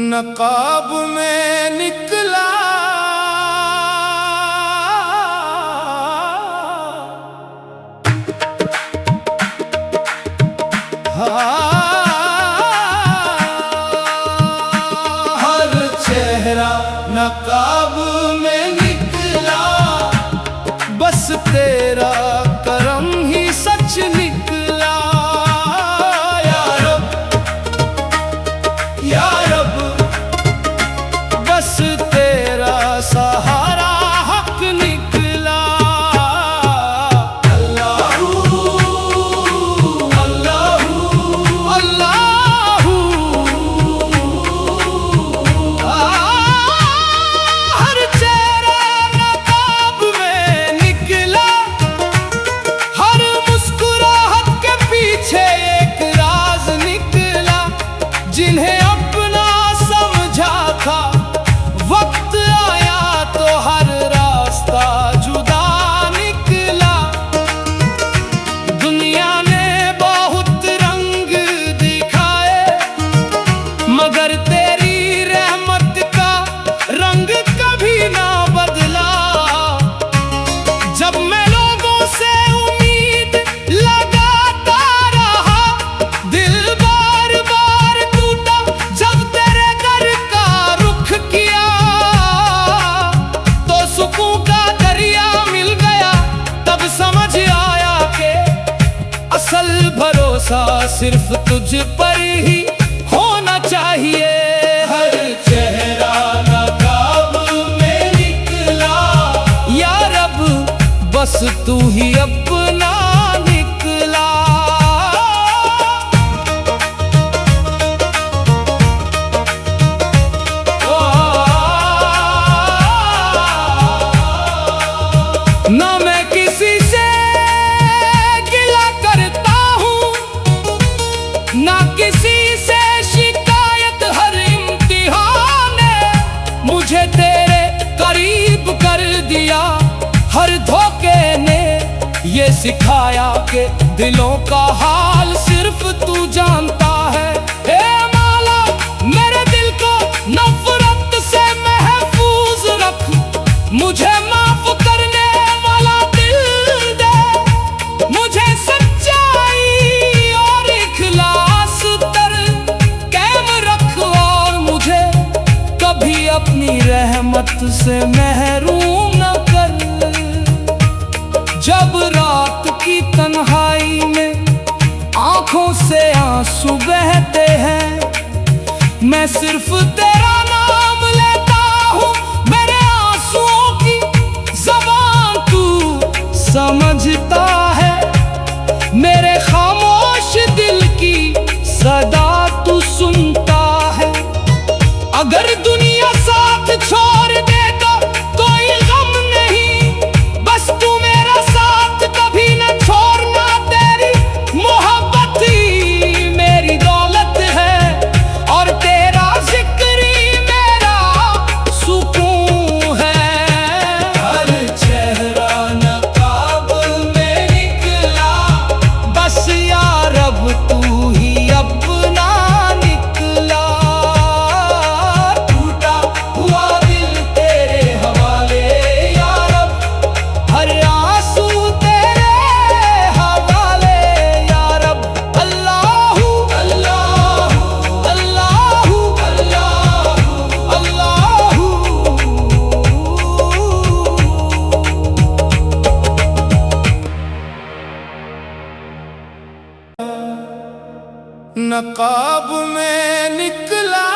नकाब में निकला हर चेहरा नकाब में निकला, बस तेरा करम ही सच निकला। या रब, या रब, बस तेरा सहारा हक निकला। अल्लाहू अल्लाहू अल्लाहू, हर चेहरा नकाब में निकला, हर मुस्कुराहट के पीछे एक राज निकला। जिन्हें अपना समझा था, वक्त आया तो हर रास्ता जुदा निकला। दुनिया ने बहुत रंग दिखाए, मगर तेरी रहमत का रंग कभी ना बदला। जब मैं लोगों से उम्मीद लगाता रहा, दिल बार बार टूटा। जब तेरे दर का रुख किया, तो सुकून का दरिया मिल गया। तब समझ आया कि असल भरोसा सिर्फ तुझ पर ही होना चाहिए। हर चेहरा नकाब में निकला, या रब, बस तू ही अपना निकला। ना मैं किसी से गिला करता हूँ, ना किसी से शिकायत। हर इम्तिहान ने मुझे तेरे करीब कर दिया। हर धोखे ने ये सिखाया कि दिलों का हाल सिर्फ तू जानता है। ए मौला, मेरे दिल को नफरत से महफूज रख, मुझे माफ करने वाला दिल दे। मुझे सच्चाई और इखलास तर कायम रख, और मुझे कभी अपनी रहमत से महरूम न कर। जब रात की तन्हाई में आंखों से आंसू बहते हैं, मैं सिर्फ तेरा नाम लेता हूँ। मेरे आंसुओं की ज़बान तू समझता है, मेरे खामोश दिल की सदा तू सुनता है। अगर दुनिया साथ छोड़ दे तो कोई गम नहीं, बस तू मेरा साथ कभी न छोड़ना। तेरी मोहब्बत ही मेरी दौलत है, और तेरा जिक्र ही मेरा सुकून है। हर चेहरा नकाब में निकला, बस या रब तू ही अपना निकला। टूटा हुआ दिल तेरे हवाले, या रब, हर आंसू तेरे हवाले, या रब। अल्लाहू अल्लाहू अल्लाहू अल्लाहू अल्लाहू। नकाब में निकला,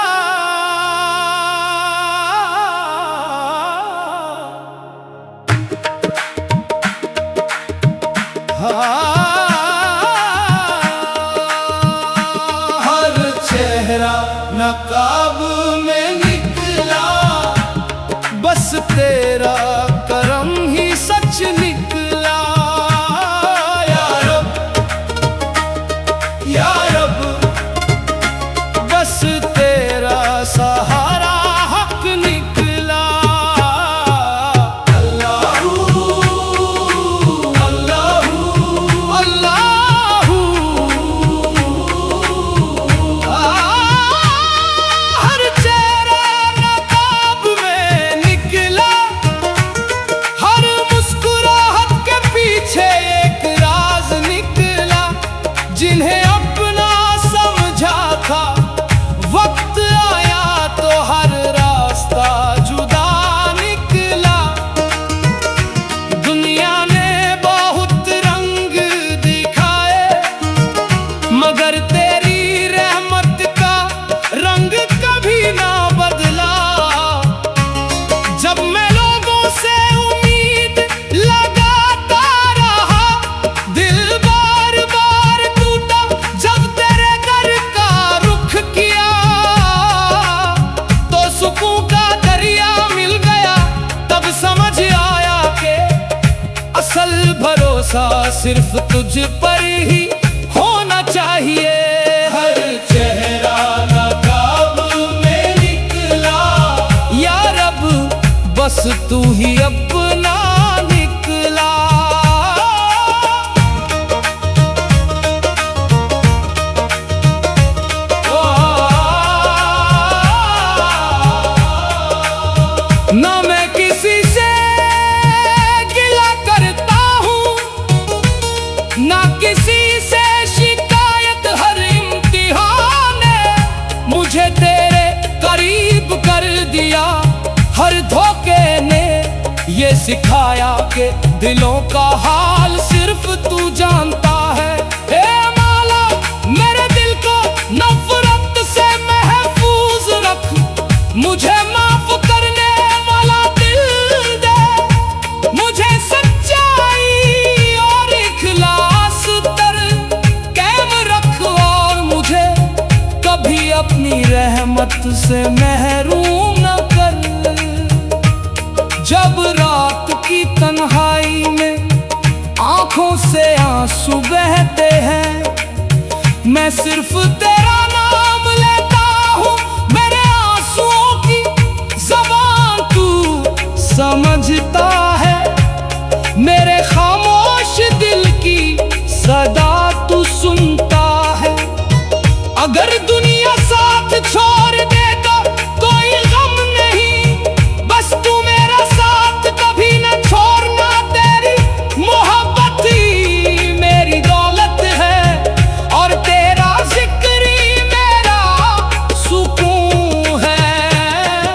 हर चेहरा नकाब में निकला, बस तेरा करम ही सच निकला। या रब, या रब, बस तेरा सहारा हक निकला। अल्लाहू अल्लाहू सिर्फ तुझ पर ही होना चाहिए। हर चेहरा नकाब में निकला, या रब बस तू ही अपना निकला। ना मैं किसी से गिला करता हूँ, ना किसी से शिकायत, हर इम्तिहान ने मुझे तेरे करीब कर दिया। हर धोखे ने ये सिखाया कि दिलों का हाल सिर्फ तू जानता है। ए मौला मेरे दिल को नफरत से महफूज रख, मुझे माफ करने वाला दिल दे। मुझे सच्चाई और इखलास तर कायम रख, और मुझे कभी अपनी रहमत से महरूम न कर। जब रात की तन्हाई में आंखों से आंसू बहते हैं, मैं सिर्फ तेरा नाम लेता हूँ। मेरे आंसुओं की ज़बान तू समझता है, मेरे खामोश दिल की सदा तू सुनता है। अगर दुनिया साथ छोड़ दे तो कोई गम नहीं, बस तू मेरा साथ कभी न छोड़ना। तेरी मोहब्बत ही मेरी दौलत है, और तेरा जिक्र ही मेरा सुकून है।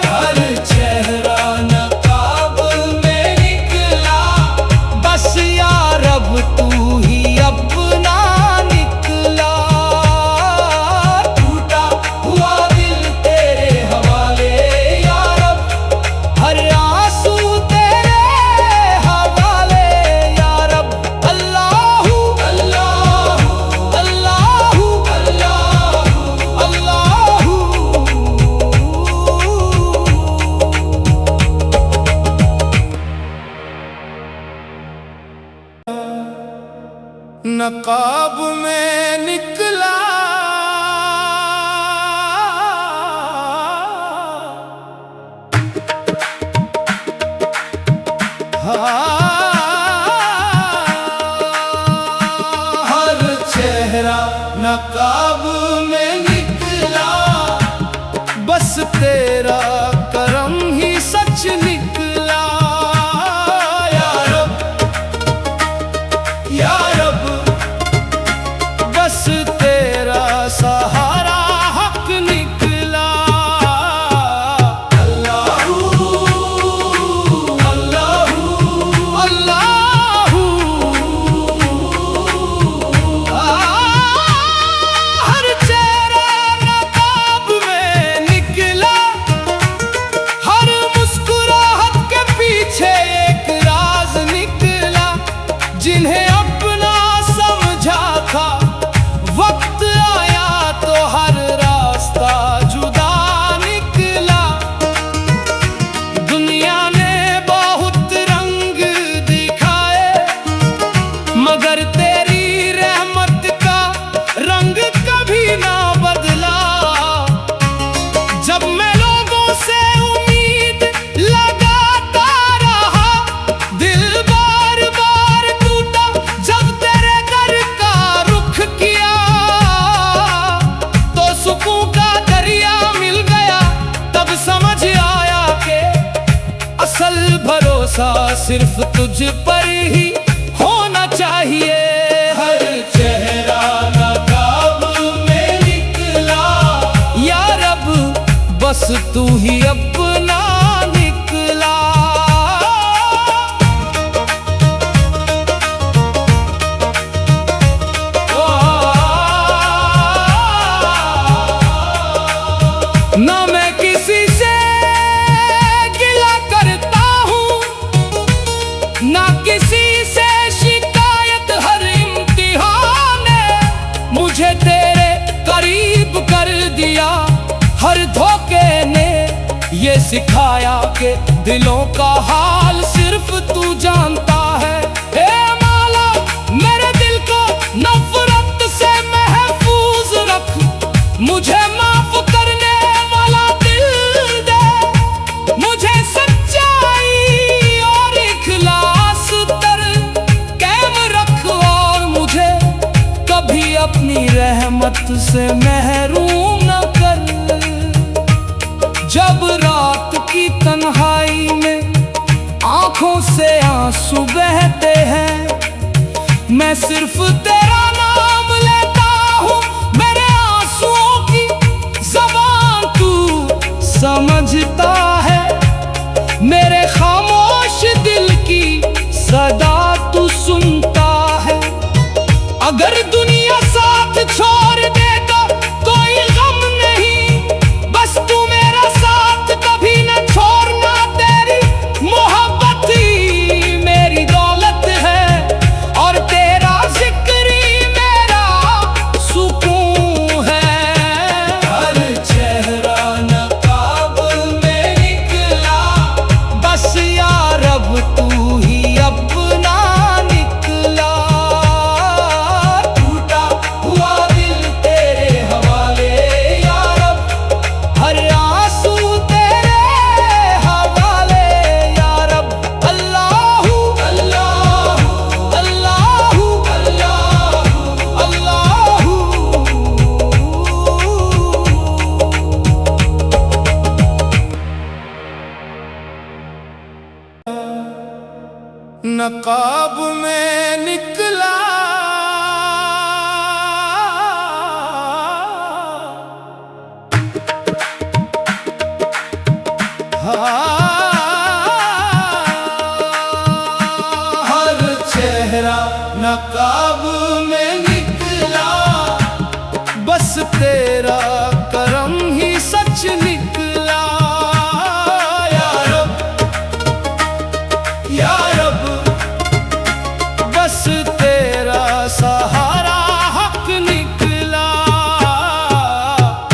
हर चेहरा नकाब में निकला, बस या रब तू ही अपना निकला। टूटा हुआ दिल तेरे हवाले या रब, हर आंसू तेरे हवाले या रब। अल्लाहू अल्लाहू अल्लाहू अल्लाहू अल्लाहू। नकाब में निकला, हर चेहरा नकाब में निकला, बस तेरा करम ही सच निकला। या रब बस तेरा सहारा हक निकला। अल्लाहू अल्लाहू अल्लाहू। हर चेहरा नकाब में निकला, हर मुस्कुराहट के पीछे एक राज निकला। जिन्हें अपना समझा था, वक्त आया तो हर रास्ता जुदा निकला। दुनिया ने बहुत रंग दिखाए, मगर तेरी रहमत का रंग कभी ना बदला। जब मैं लोगों से उम्मीद लगाता रहा, दिल बार बार टूटा। जब तेरे दर का रुख किया, तो सुकून का दरिया मिल गया। तब समझ आया कि असल भरोसा सिर्फ तुझ पर ही होना चाहिए। हर चेहरा नकाब में निकला, या रब बस तू ही अपना निकला। ना मैं किसी से गिला करता हूँ, ना किसी से शिकायत, हर इम्तिहान ने मुझे तेरे करीब कर दिया। हर धोखे ने ये सिखाया कि दिलों का हाल सिर्फ तू जानता है। ए मौला मेरे से महरूम न कर। जब रात की तन्हाई में आंखों से आंसू बहते हैं, मैं सिर्फ तेरा नाम लेता हूँ। मेरे आंसुओं की ज़बान तू समझता है, मेरे खामोश दिल की सदा तू सुनता है। अगर दुनिया साथ छोड़ दे तो कोई गम नहीं, बस तू मेरा साथ कभी न छोड़ना। तेरी मोहब्बत ही मेरी दौलत है, और तेरा जिक्र ही मेरा सुकून है। हर चेहरा नकाब में निकला, बस या रब तू ही अपना निकला। टूटा हुआ दिल तेरे हवाले या रब, हर आंसू तेरे हवाले या रब। अल्लाहू अल्लाहू अल्लाहू अल्लाहू अल्लाहू। नकाब में निकला, हर चेहरा नकाब में निकला, बस तेरा करम ही सच निकला। या रब या रब, बस तेरा सहारा हक निकला।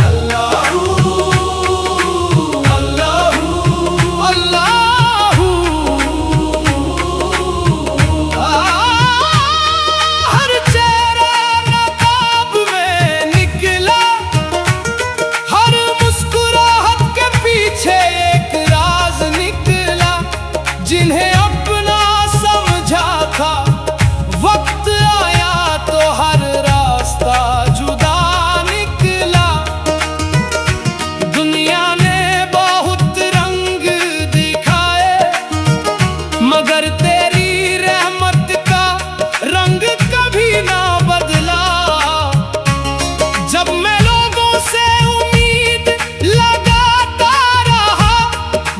अल्लाहू अल्लाहू अल्लाहू। हर चेहरा नकाब में निकला, हर मुस्कुराहट के पीछे एक राज निकला। जिन्हें अपना समझा था, वक्त आया तो हर रास्ता जुदा निकला। दुनिया ने बहुत रंग दिखाए, मगर तेरी रहमत का रंग कभी ना बदला। जब मैं लोगों से उम्मीद लगाता रहा,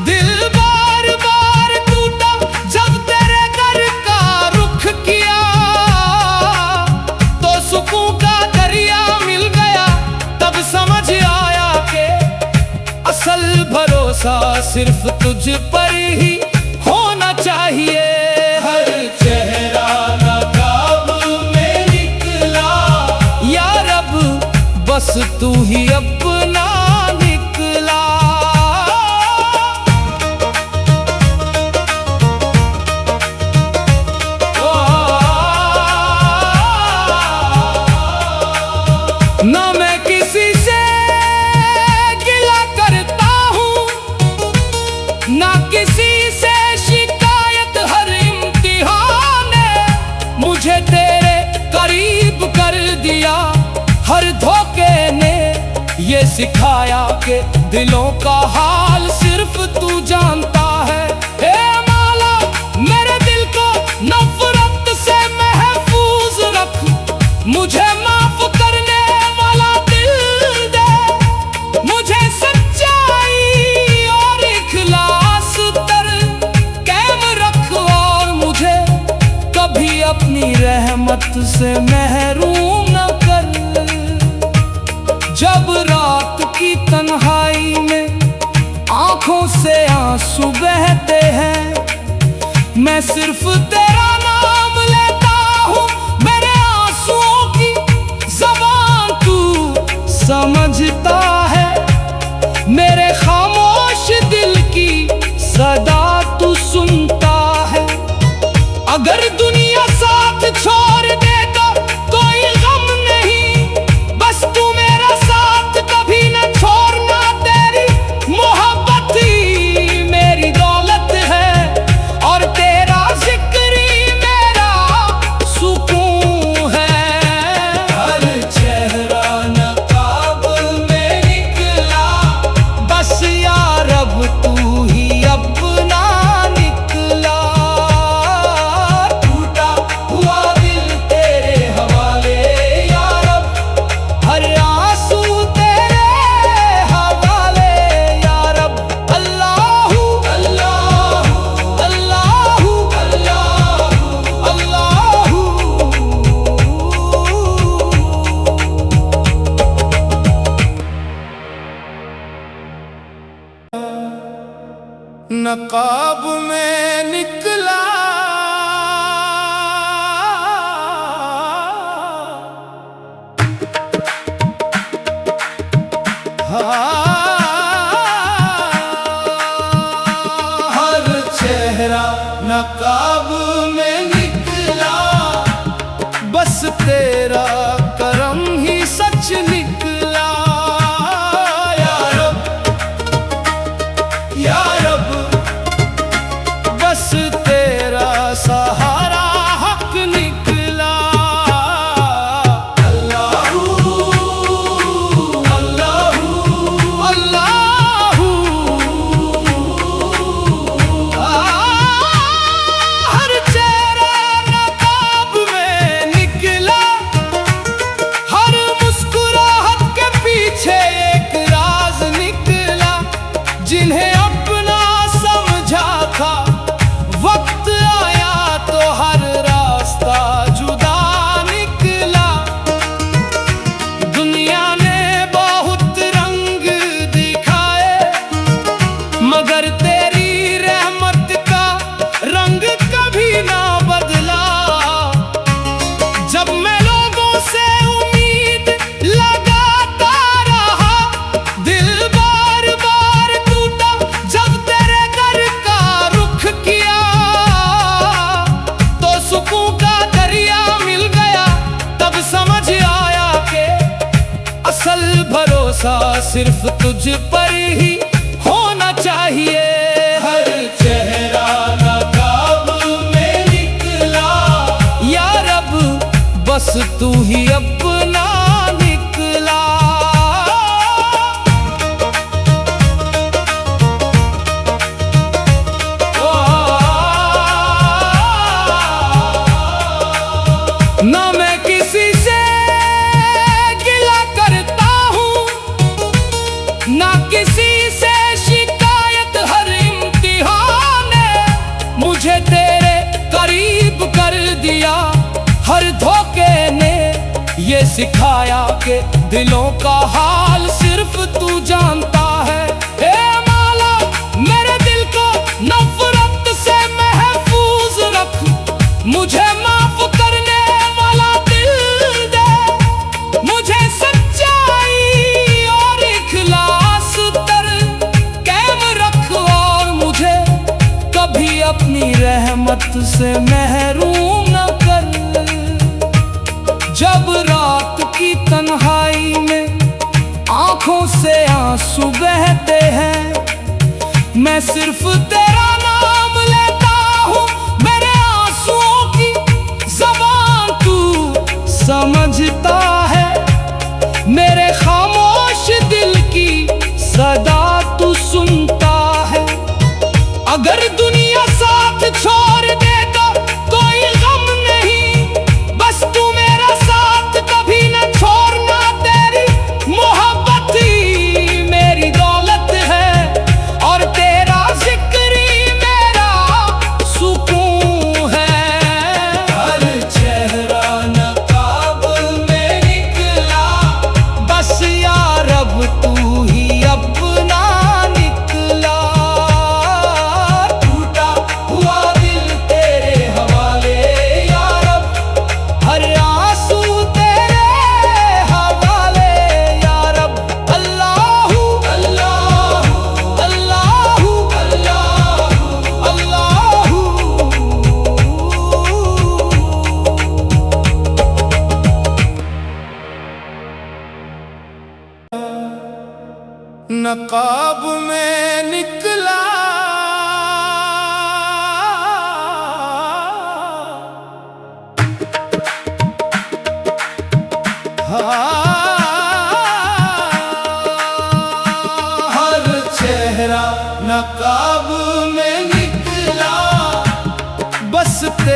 दिल बार बार टूटा। जब तेरे दर का रुख किया, तो सुकून का दरिया मिल गया। तब समझ आया कि असल भरोसा सिर्फ तुझ पर ही होना चाहिए। हर चेहरा नकाब में निकला, या रब बस तू ही अपना निकला। ना मैं किसी से गिला करता हूँ, ना किसी से शिकायत। हर इम्तिहान ने मुझे तेरे करीब कर दिया। हर धोखे ने ये सिखाया कि दिलों का हाल सिर्फ तू जानता है। हे मौला, मेरे दिल को नफरत से महफूज रख, मुझे माफ करने वाला दिल दे। मुझे सच्चाई और इखलास तर कायम रख, और मुझे कभी अपनी रहमत से महरूम न कर। जब रात की तन्हाई में आंखों से आंसू बहते हैं, मैं सिर्फ तेरा नाम लेता हूँ। मेरे आंसुओं की ज़बान तू समझता है, मेरे खामोश दिल की सदा तू सुनता है। अगर दुनिया साथ छोड़ दे तो कोई गम नहीं, बस तू मेरा साथ कभी न छोड़ना। तेरी मोहब्बत ही मेरी दौलत है, और तेरा जिक्र ही मेरा सुकून है। हर चेहरा नकाब नकाब में निकला हर चेहरा नकाब में निकला, बस तेरा करम ही सच निकला। या रब, या रब, बस तेरा सहारा हक निकला। अल्लाहू अल्लाहू अल्लाहू, हर चेहरा नकाब में निकला, हर मुस्कुराहट के पीछे एक राज निकला। जिन्हें अपना समझा था, वक्त आया तो हर रास्ता जुदा निकला। दुनिया ने बहुत रंग दिखाए, मगर तेरी रहमत का रंग कभी ना बदला। जब मैं लोगों से उम्मीद लगाता रहा, दिल बार बार टूटा। जब तेरे दर का रुख किया, तो सुकून का दरिया मिल गया। तब समझ आया कि असल भरोसा सिर्फ तुझ पर ही होना चाहिए। हर चेहरा नकाब में निकला, या रब, बस तू ही अपना निकला। ना मैं किसी से गिला करता हूँ, ना किसी से शिकायत। हर इम्तिहान ने मुझे तेरे करीब कर दिया। हर धोखे ने ये सिखाया कि दिलों का हाल सिर्फ तू जानता है। ए मौला, मेरे दिल को नफरत से महफूज रख, मुझे माफ करने वाला दिल दे। मुझे सच्चाई और इखलास तर कायम रख, और मुझे कभी अपनी रहमत से महरूम न कर। जब रात की तन्हाई में आंखों से आंसू बहते हैं, मैं सिर्फ तेरा नाम लेता हूँ। मेरे आंसुओं की ज़बान तू समझता है, मेरे खामोश दिल की सदा तू सुनता है। अगर दुनिया साथ छोड़ दे तो कोई गम नहीं, बस तू मेरा साथ कभी न छोड़ना। तेरी मोहब्बत ही मेरी दौलत है, और तेरा जिक्र ही मेरा सुकून है। हर चेहरा नकाब में निकला, बस या रब तू ही अपना निकला। टूटा हुआ दिल तेरे हवाले, या रब, हर आंसू तेरे हवाले, या रब। अल्लाहू अल्लाहू अल्लाहू अल्लाहू अल्लाहू। नकाब में निकला, हर चेहरा नकाब में निकला, बस तेरा